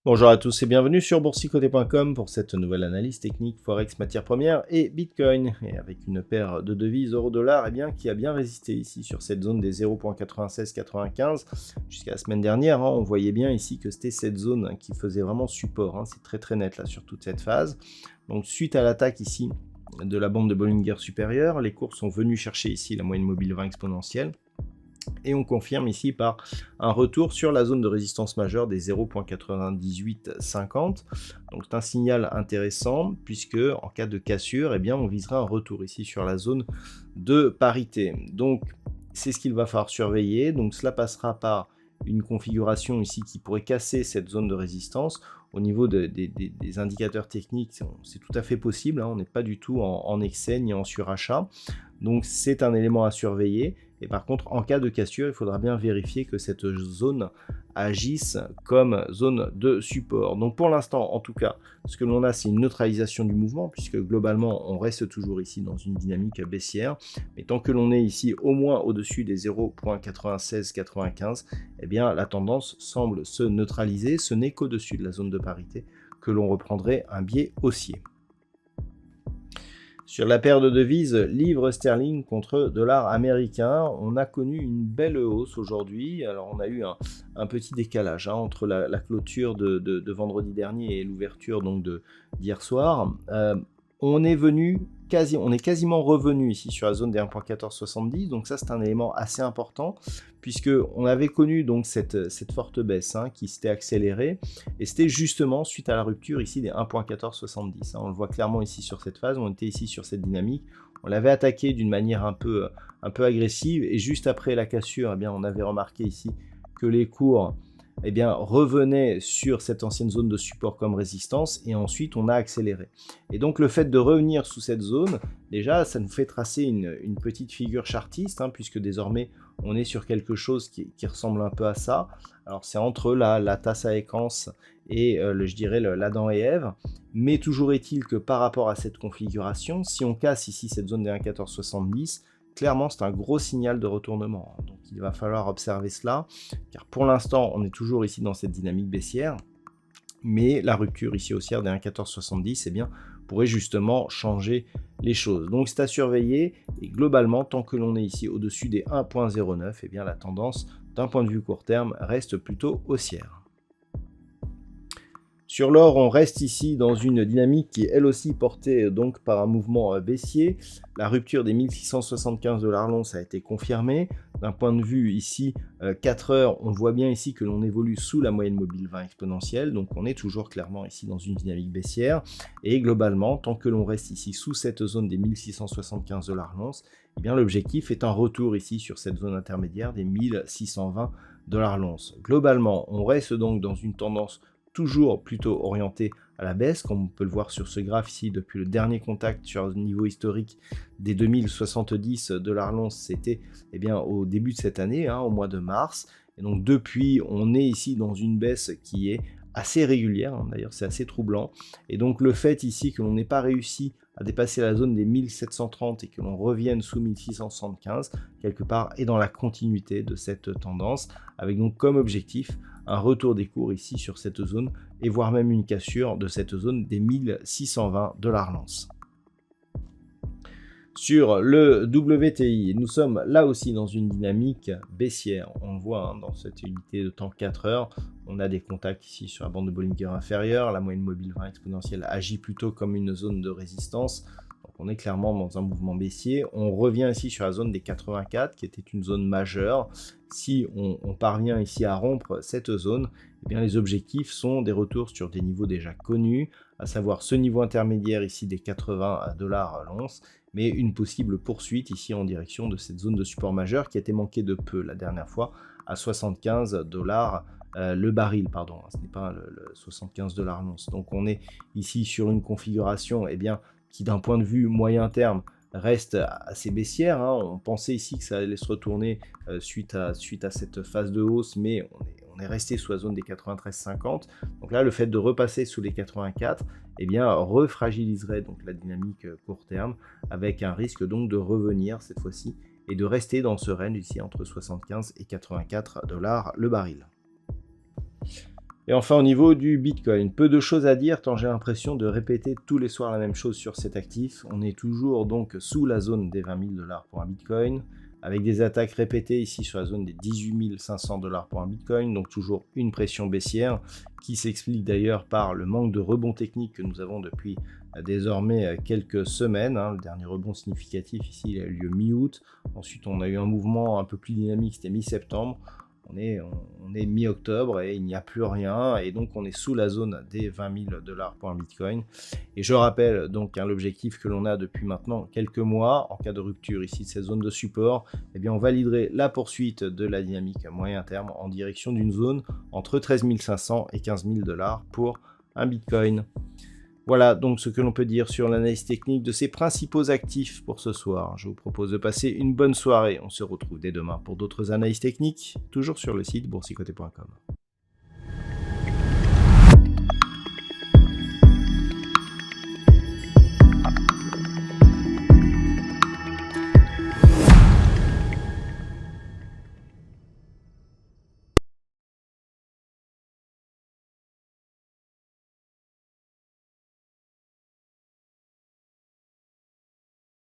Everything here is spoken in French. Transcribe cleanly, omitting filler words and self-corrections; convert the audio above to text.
Bonjour à tous et bienvenue sur boursicoté.com pour cette nouvelle analyse technique Forex matières premières et Bitcoin. Et avec une paire de devises euro-dollar qui a bien résisté ici sur cette zone des 0.9695 jusqu'à la semaine dernière. On voyait bien ici que c'était cette zone qui faisait vraiment support. C'est très net là sur toute cette phase. Donc suite à l'attaque ici de la bande de Bollinger supérieure, les cours sont venus chercher ici la moyenne mobile 20 exponentielle. Et on confirme ici par un retour sur la zone de résistance majeure des 0.9850. Donc c'est un signal intéressant puisque en cas de cassure, on visera un retour ici sur la zone de parité. Donc c'est ce qu'il va falloir surveiller. Donc cela passera par une configuration ici qui pourrait casser cette zone de résistance. Au niveau des indicateurs techniques, c'est tout à fait possible. On n'est pas du tout en excès ni en surachat. Donc c'est un élément à surveiller. Et par contre, en cas de cassure, il faudra bien vérifier que cette zone agisse comme zone de support. Donc pour l'instant, en tout cas, ce que l'on a, c'est une neutralisation du mouvement, puisque globalement, on reste toujours ici dans une dynamique baissière. Mais tant que l'on est ici au moins au-dessus des 0.9695, la tendance semble se neutraliser. Ce n'est qu'au-dessus de la zone de parité que l'on reprendrait un biais haussier. Sur la paire de devises livre sterling contre dollar américain, on a connu une belle hausse aujourd'hui. Alors on a eu un petit décalage entre la clôture de vendredi dernier et l'ouverture d'hier soir. On est quasiment revenu ici sur la zone des 1.1470, donc ça c'est un élément assez important puisque on avait connu donc cette forte baisse qui s'était accélérée et c'était justement suite à la rupture ici des 1.1470. On le voit clairement ici sur cette phase, on était ici sur cette dynamique, on l'avait attaqué d'une manière un peu agressive et juste après la cassure, on avait remarqué ici que les cours revenait sur cette ancienne zone de support comme résistance et ensuite on a accéléré. Et donc le fait de revenir sous cette zone, déjà ça nous fait tracer une petite figure chartiste puisque désormais on est sur quelque chose qui ressemble un peu à ça. Alors c'est entre la tasse à équence et je dirais l'Adam et Ève, mais toujours est-il que par rapport à cette configuration, si on casse ici cette zone des 1.1470, clairement, c'est un gros signal de retournement. Donc, il va falloir observer cela, car pour l'instant, on est toujours ici dans cette dynamique baissière, mais la rupture ici haussière des 1.1470, pourrait justement changer les choses. Donc, c'est à surveiller, et globalement, tant que l'on est ici au-dessus des 1.09, la tendance, d'un point de vue court terme, reste plutôt haussière. Sur l'or, on reste ici dans une dynamique qui est elle aussi portée donc par un mouvement baissier. La rupture des 1675 $ l'once a été confirmée. D'un point de vue ici 4 heures, on voit bien ici que l'on évolue sous la moyenne mobile 20 exponentielle. Donc on est toujours clairement ici dans une dynamique baissière. Et globalement, tant que l'on reste ici sous cette zone des 1675 $ l'once, l'objectif est un retour ici sur cette zone intermédiaire des 1620 $ l'once. Globalement, on reste donc dans une tendance toujours plutôt orienté à la baisse, comme on peut le voir sur ce graphe ici, depuis le dernier contact sur le niveau historique des 2070 $ l'once, c'était au début de cette année, au mois de mars, et donc depuis, on est ici dans une baisse qui est assez régulière, d'ailleurs c'est assez troublant, et donc le fait ici que l'on n'ait pas réussi à dépasser la zone des 1730 et que l'on revienne sous 1675, quelque part, est dans la continuité de cette tendance, avec donc comme objectif un retour des cours ici sur cette zone, et voire même une cassure de cette zone des 1620 $ l'once. Sur le WTI, nous sommes là aussi dans une dynamique baissière. On le voit dans cette unité de temps 4 heures, on a des contacts ici sur la bande de Bollinger inférieure, la moyenne mobile 20 exponentielle agit plutôt comme une zone de résistance. Donc on est clairement dans un mouvement baissier. On revient ici sur la zone des 84 qui était une zone majeure. Si on parvient ici à rompre cette zone, les objectifs sont des retours sur des niveaux déjà connus, à savoir ce niveau intermédiaire ici des 80 $ l'once, mais une possible poursuite ici en direction de cette zone de support majeur qui a été manquée de peu la dernière fois à 75 $ le baril, ce n'est pas le 75 $ l'once. Donc on est ici sur une configuration qui d'un point de vue moyen terme reste assez baissière, hein. On pensait ici que ça allait se retourner suite à cette phase de hausse, mais on est resté sous la zone des 93,50. Donc là, le fait de repasser sous les 84, eh bien, refragiliserait donc la dynamique court terme, avec un risque donc de revenir cette fois-ci et de rester dans ce range ici entre 75 et 84 dollars le baril. Et enfin, au niveau du Bitcoin, peu de choses à dire tant j'ai l'impression de répéter tous les soirs la même chose sur cet actif. On est toujours donc sous la zone des 20 000 dollars pour un Bitcoin, avec des attaques répétées ici sur la zone des 18 500 dollars pour un Bitcoin, donc toujours une pression baissière qui s'explique d'ailleurs par le manque de rebond technique que nous avons depuis désormais quelques semaines. Le dernier rebond significatif ici, il a eu lieu mi-août. Ensuite, on a eu un mouvement un peu plus dynamique, c'était mi-septembre. On est mi-octobre et il n'y a plus rien, et donc on est sous la zone des 20 000 dollars pour un Bitcoin. Et je rappelle donc l'objectif que l'on a depuis maintenant quelques mois, en cas de rupture ici de cette zone de support, eh bien on validerait la poursuite de la dynamique moyen terme en direction d'une zone entre 13 500 et 15 000 dollars pour un Bitcoin. Voilà donc ce que l'on peut dire sur l'analyse technique de ces principaux actifs pour ce soir. Je vous propose de passer une bonne soirée. On se retrouve dès demain pour d'autres analyses techniques, toujours sur le site boursicoté.com.